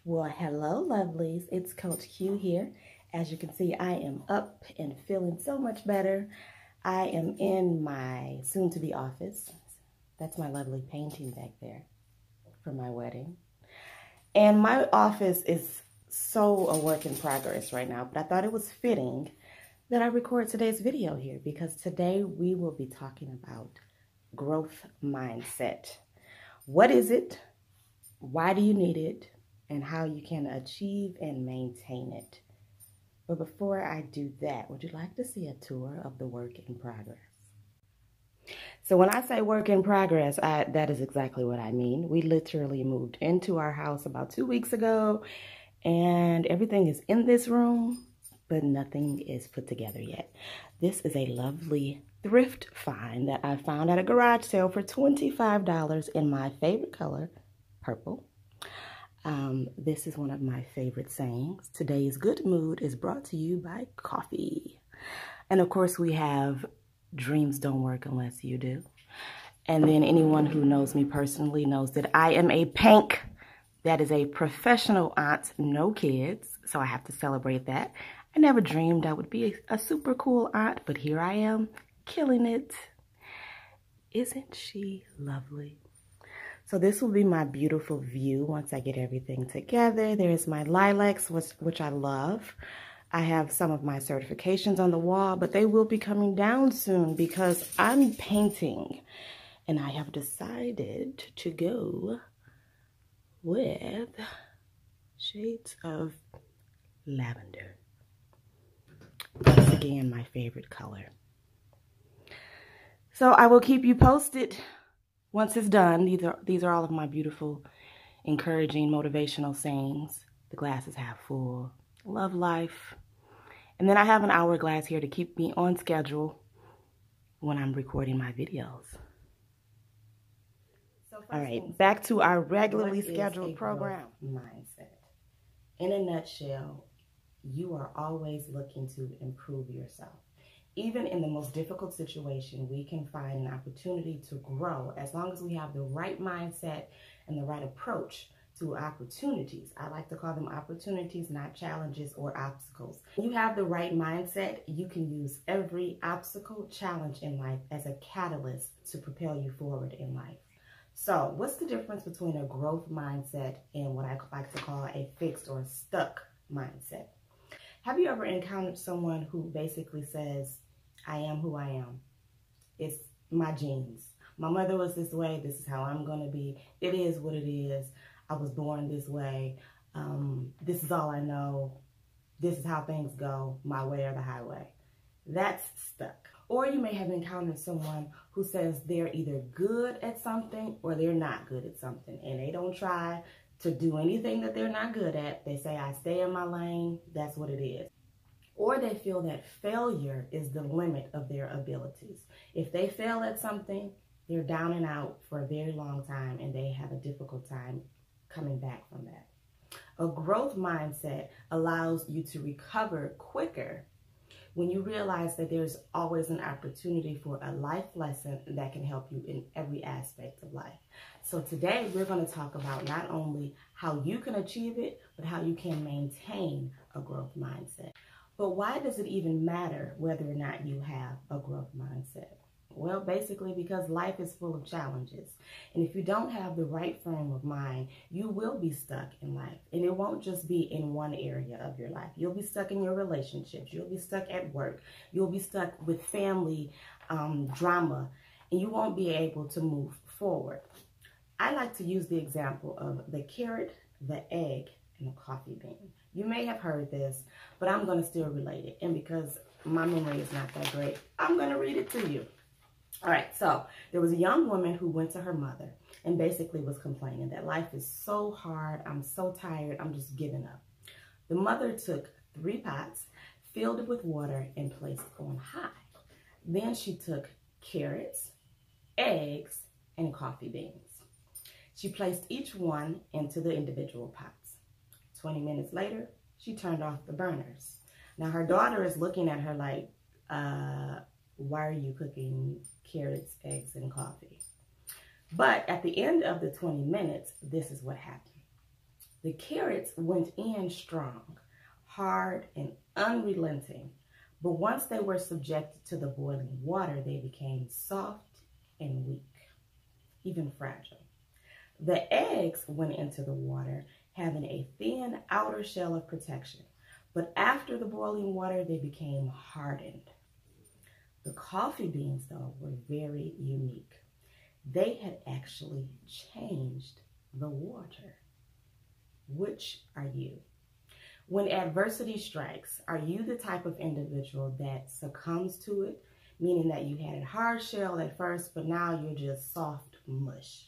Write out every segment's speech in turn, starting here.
Well, hello, lovelies. It's Coach Q here. As you can see, I am up and feeling so much better. I am in my soon-to-be office. That's my lovely painting back there for my wedding. And my office is so a work in progress right now, but I thought it was fitting that I record today's video here because today we will be talking about growth mindset. What is it? Why do you need it? And how you can achieve and maintain it. But before I do that, would you like to see a tour of the work in progress? So when I say work in progress, that is exactly what I mean. We literally moved into our house about 2 weeks ago, and everything is in this room, but nothing is put together yet. This is a lovely thrift find that I found at a garage sale for $25 in my favorite color, purple. This is one of my favorite sayings. Today's good mood is brought to you by coffee. And of course we have dreams don't work unless you do. And then anyone who knows me personally knows that I am a pank. That is a professional aunt, no kids. So I have to celebrate that. I never dreamed I would be a super cool aunt, but here I am, killing it. Isn't she lovely? So this will be my beautiful view once I get everything together. There's my lilacs, which I love. I have some of my certifications on the wall, but they will be coming down soon because I'm painting. And I have decided to go with shades of lavender. Once again, my favorite color. So I will keep you posted. Once it's done, these are all of my beautiful, encouraging, motivational sayings. The glass is half full. Love life. And then I have an hourglass here to keep me on schedule when I'm recording my videos. All right, back to our regularly scheduled program. Mindset. In a nutshell, you are always looking to improve yourself. Even in the most difficult situation, we can find an opportunity to grow as long as we have the right mindset and the right approach to opportunities. I like to call them opportunities, not challenges or obstacles. When you have the right mindset, you can use every obstacle, challenge in life as a catalyst to propel you forward in life. So what's the difference between a growth mindset and what I like to call a fixed or stuck mindset? Have you ever encountered someone who basically says, I am who I am. It's my genes. My mother was this way. This is how I'm going to be. It is what it is. I was born this way. This is all I know. This is how things go, my way or the highway. That's stuck. Or you may have encountered someone who says they're either good at something or they're not good at something. And they don't try to do anything that they're not good at. They say, I stay in my lane. That's what it is. Or they feel that failure is the limit of their abilities. If they fail at something, they're down and out for a very long time and they have a difficult time coming back from that. A growth mindset allows you to recover quicker when you realize that there's always an opportunity for a life lesson that can help you in every aspect of life. So today we're going to talk about not only how you can achieve it, but how you can maintain a growth mindset. But why does it even matter whether or not you have a growth mindset? Well, basically because life is full of challenges. And if you don't have the right frame of mind, you will be stuck in life. And it won't just be in one area of your life. You'll be stuck in your relationships. You'll be stuck at work. You'll be stuck with family drama. And you won't be able to move forward. I like to use the example of the carrot, the egg, and the coffee bean. You may have heard this, but I'm going to still relate it. And because my memory is not that great, I'm going to read it to you. All right, so there was a young woman who went to her mother and basically was complaining that life is so hard. I'm so tired. I'm just giving up. The mother took 3 pots, filled it with water, and placed it on high. Then she took carrots, eggs, and coffee beans. She placed each one into the individual pots. 20 minutes later, she turned off the burners. Now her daughter is looking at her like, why are you cooking carrots, eggs, and coffee? But at the end of the 20 minutes, this is what happened. The carrots went in strong, hard and unrelenting, but once they were subjected to the boiling water, they became soft and weak, even fragile. The eggs went into the water, having a thin outer shell of protection, but after the boiling water, they became hardened. The coffee beans, though, were very unique. They had actually changed the water. Which are you? When adversity strikes, are you the type of individual that succumbs to it, meaning that you had a hard shell at first, but now you're just soft mush?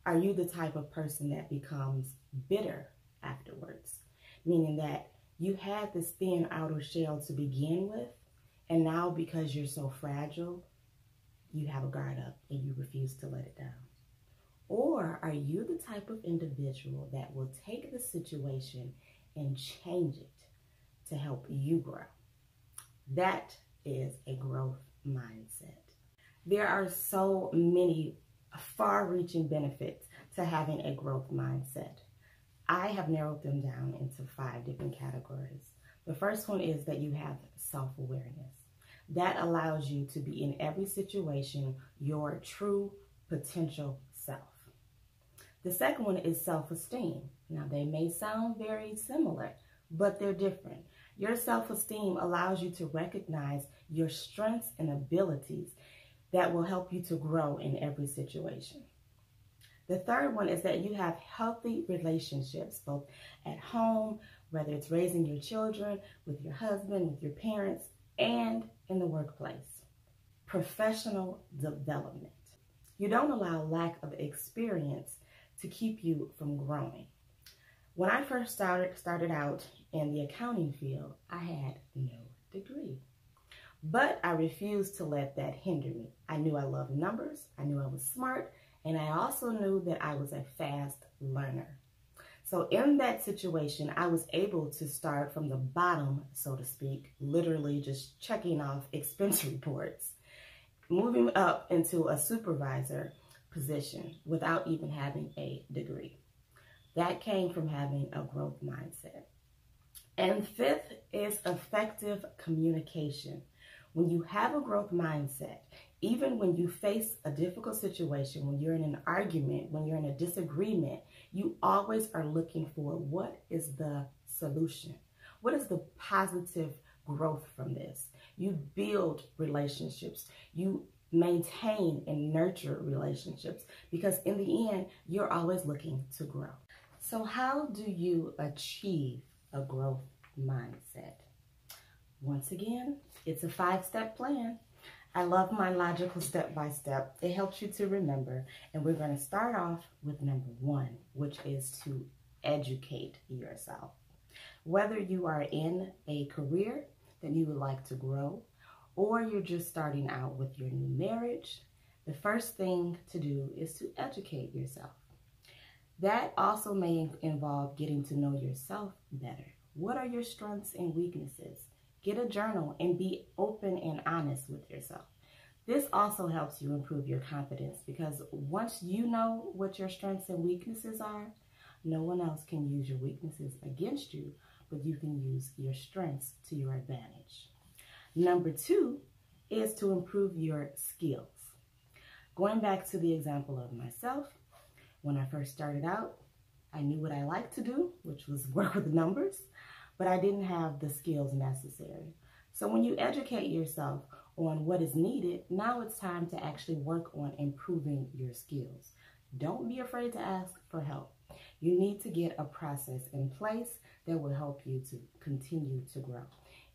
Are you the type of person that becomes bitter afterwards, meaning that you had this thin outer shell to begin with, and now because you're so fragile, you have a guard up and you refuse to let it down? Or are you the type of individual that will take the situation and change it to help you grow? That is a growth mindset. There are so many far-reaching benefits to having a growth mindset. I have narrowed them down into 5 different categories. The first one is that you have self-awareness. That allows you to be in every situation your true potential self. The second one is self-esteem. Now, they may sound very similar, but they're different. Your self-esteem allows you to recognize your strengths and abilities that will help you to grow in every situation. The third one is that you have healthy relationships, both at home, whether it's raising your children, with your husband, with your parents, and in the workplace. Professional development. You don't allow lack of experience to keep you from growing. When I first started out in the accounting field, I had no degree. But I refused to let that hinder me. I knew I loved numbers, I knew I was smart, and I also knew that I was a fast learner. So in that situation, I was able to start from the bottom, so to speak, literally just checking off expense reports, moving up into a supervisor position without even having a degree. That came from having a growth mindset. And 5th is effective communication. When you have a growth mindset, even when you face a difficult situation, when you're in an argument, when you're in a disagreement, you always are looking for what is the solution? What is the positive growth from this? You build relationships. You maintain and nurture relationships, because in the end, you're always looking to grow. So how do you achieve a growth mindset? Once again, it's a 5-step plan. I love my logical step-by-step. It helps you to remember. And we're going to start off with number 1, which is to educate yourself. Whether you are in a career that you would like to grow, or you're just starting out with your new marriage, the first thing to do is to educate yourself. That also may involve getting to know yourself better. What are your strengths and weaknesses? Get a journal and be open and honest with yourself. This also helps you improve your confidence, because once you know what your strengths and weaknesses are, no one else can use your weaknesses against you, but you can use your strengths to your advantage. Number 2 is to improve your skills. Going back to the example of myself, when I first started out, I knew what I liked to do, which was work with numbers, but I didn't have the skills necessary. So when you educate yourself on what is needed, now it's time to actually work on improving your skills. Don't be afraid to ask for help. You need to get a process in place that will help you to continue to grow.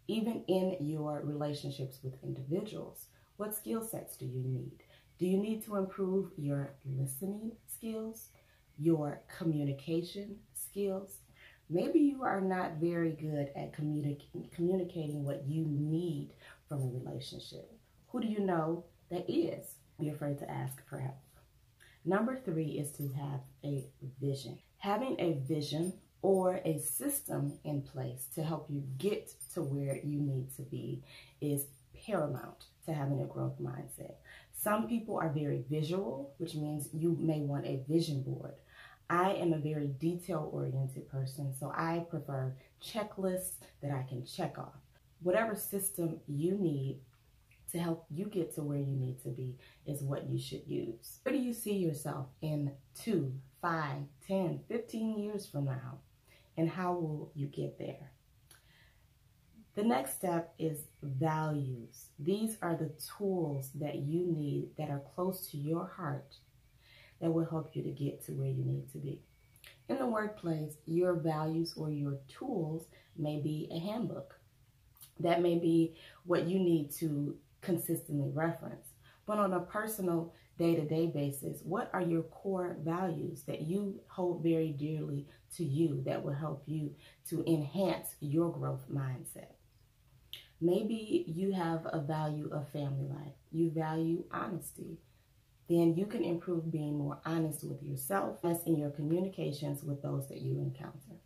Even in your relationships with individuals, what skill sets do you need? Do you need to improve your listening skills, your communication skills? Maybe you are not very good at communicating what you need from a relationship. Who do you know that is? Be afraid to ask for help. Number 3 is to have a vision. Having a vision or a system in place to help you get to where you need to be is paramount to having a growth mindset. Some people are very visual, which means you may want a vision board. I am a very detail-oriented person, so I prefer checklists that I can check off. Whatever system you need to help you get to where you need to be is what you should use. Where do you see yourself in 2, 5, 10, 15 years from now? And how will you get there? The next step is values. These are the tools that you need that are close to your heart that will help you to get to where you need to be. In the workplace, your values or your tools may be a handbook. That may be what you need to consistently reference. But on a personal day-to-day basis, what are your core values that you hold very dearly to you that will help you to enhance your growth mindset? Maybe you have a value of family life. You value honesty. Then you can improve being more honest with yourself as in your communications with those that you encounter.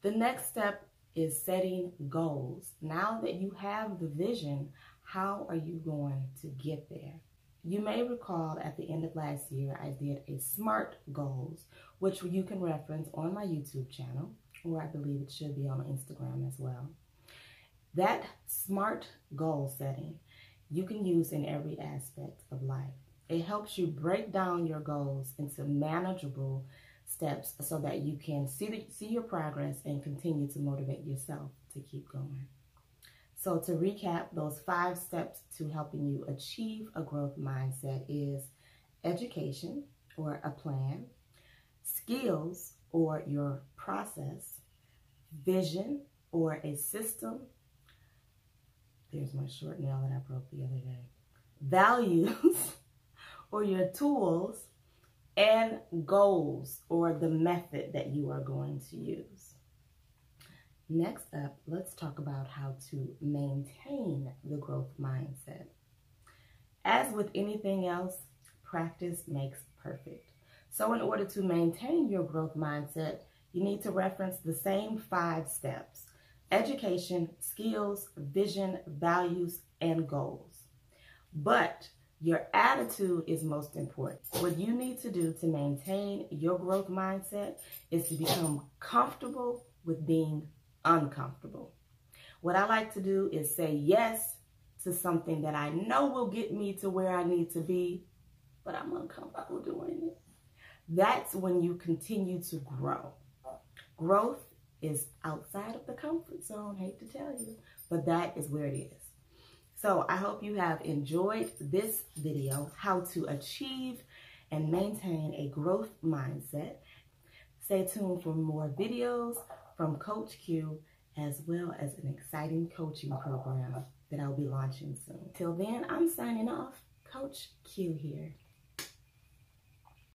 The next step is setting goals. Now that you have the vision, how are you going to get there? You may recall at the end of last year, I did a SMART goals, which you can reference on my YouTube channel, or I believe it should be on Instagram as well. That SMART goal setting, you can use in every aspect of life. It helps you break down your goals into manageable steps so that you can see your progress and continue to motivate yourself to keep going. So to recap, those 5 steps to helping you achieve a growth mindset is education or a plan, skills or your process, vision or a system. There's my short nail that I broke the other day. Values or your tools, and goals or the method that you are going to use. Next up, let's talk about how to maintain the growth mindset. As with anything else, practice makes perfect. So in order to maintain your growth mindset, you need to reference the same 5 steps: education, skills, vision, values, and goals. But your attitude is most important. What you need to do to maintain your growth mindset is to become comfortable with being uncomfortable. What I like to do is say yes to something that I know will get me to where I need to be, but I'm uncomfortable doing it. That's when you continue to grow. Growth is outside of the comfort zone, hate to tell you, but that is where it is. So I hope you have enjoyed this video, how to achieve and maintain a growth mindset. Stay tuned for more videos from Coach Q, as well as an exciting coaching program that I'll be launching soon. Till then, I'm signing off. Coach Q here.